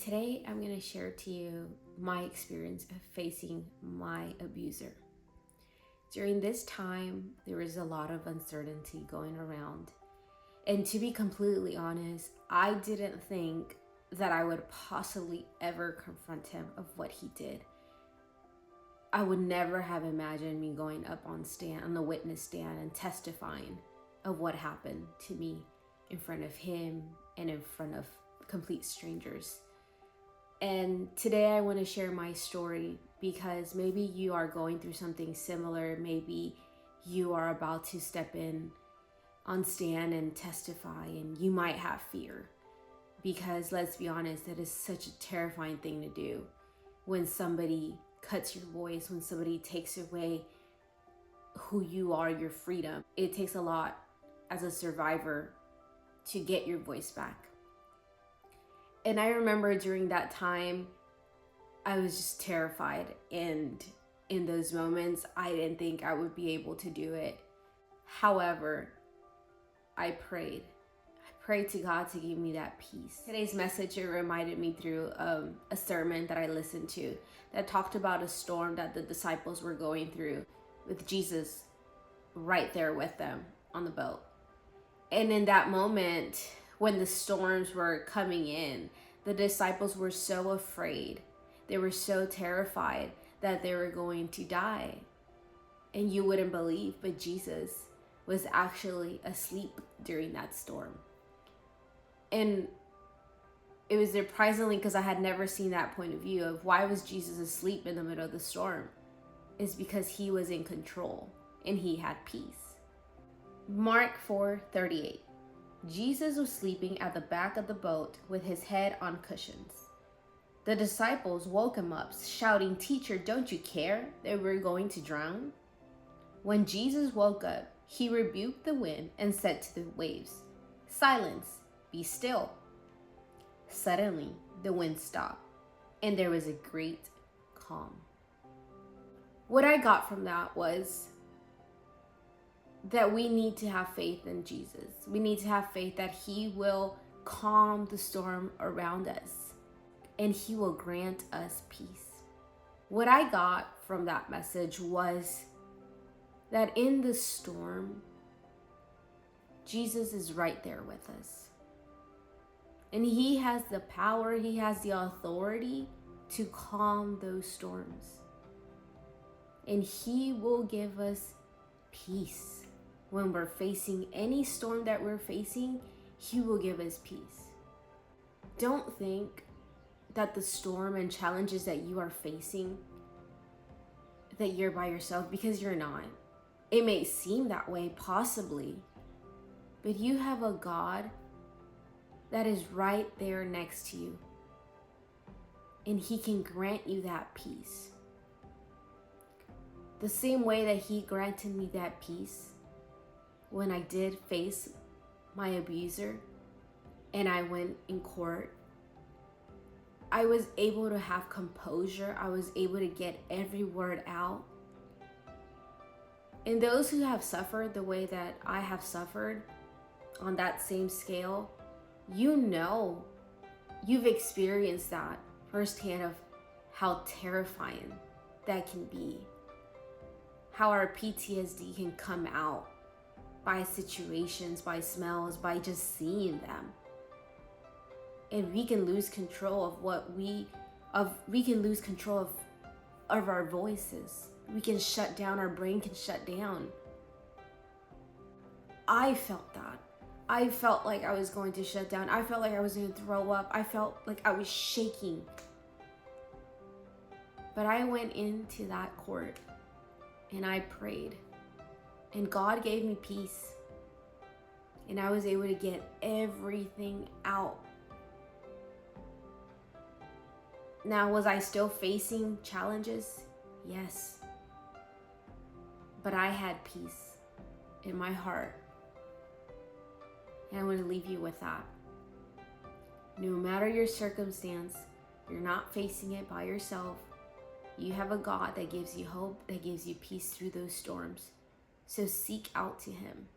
Today, I'm going to share to you my experience of facing my abuser. During this time, there was a lot of uncertainty going around. And to be completely honest, I didn't think that I would possibly ever confront him of what he did. I would never have imagined me going up on the witness stand and testifying of what happened to me in front of him and in front of complete strangers. And today I want to share my story because maybe you are going through something similar. Maybe you are about to step in on stand and testify, and you might have fear. Because let's be honest, that is such a terrifying thing to do when somebody cuts your voice, when somebody takes away who you are, your freedom. It takes a lot as a survivor to get your voice back. And I remember during that time, I was just terrified. And in those moments, I didn't think I would be able to do it. However, I prayed. I prayed to God to give me that peace. Today's message, it reminded me through a sermon that I listened to that talked about a storm that the disciples were going through with Jesus right there with them on the boat. And in that moment, when the storms were coming in, the disciples were so afraid. They were so terrified that they were going to die. And you wouldn't believe, but Jesus was actually asleep during that storm. And it was surprisingly, because I had never seen that point of view of why was Jesus asleep in the middle of the storm. It's because he was in control and he had peace. Mark 4:38. Jesus was sleeping at the back of the boat with his head on cushions. The disciples woke him up, shouting, "Teacher, don't you care that we're going to drown?" When Jesus woke up, he rebuked the wind and said to the waves, "Silence, be still." Suddenly, the wind stopped, and there was a great calm. What I got from that was that we need to have faith in Jesus. We need to have faith that he will calm the storm around us and he will grant us peace. What I got from that message was that in the storm, Jesus is right there with us. And he has the power, he has the authority to calm those storms. And he will give us peace. When we're facing any storm that we're facing, he will give us peace. Don't think that the storm and challenges that you are facing, that you're by yourself, because you're not. It may seem that way, possibly, but you have a God that is right there next to you, and he can grant you that peace. The same way that he granted me that peace when I did face my abuser and I went in court, I was able to have composure. I was able to get every word out. And those who have suffered the way that I have suffered on that same scale, you know, you've experienced that firsthand of how terrifying that can be. How our PTSD can come out by situations, by smells, by just seeing them. And we can lose control of we can lose control of our voices. We can shut down, our brain can shut down. I felt that. I felt like I was going to shut down. I felt like I was going to throw up. I felt like I was shaking. But I went into that court and I prayed. And God gave me peace. And I was able to get everything out. Now, was I still facing challenges? Yes. But I had peace in my heart. And I want to leave you with that. No matter your circumstance, you're not facing it by yourself. You have a God that gives you hope, that gives you peace through those storms. So seek out to him.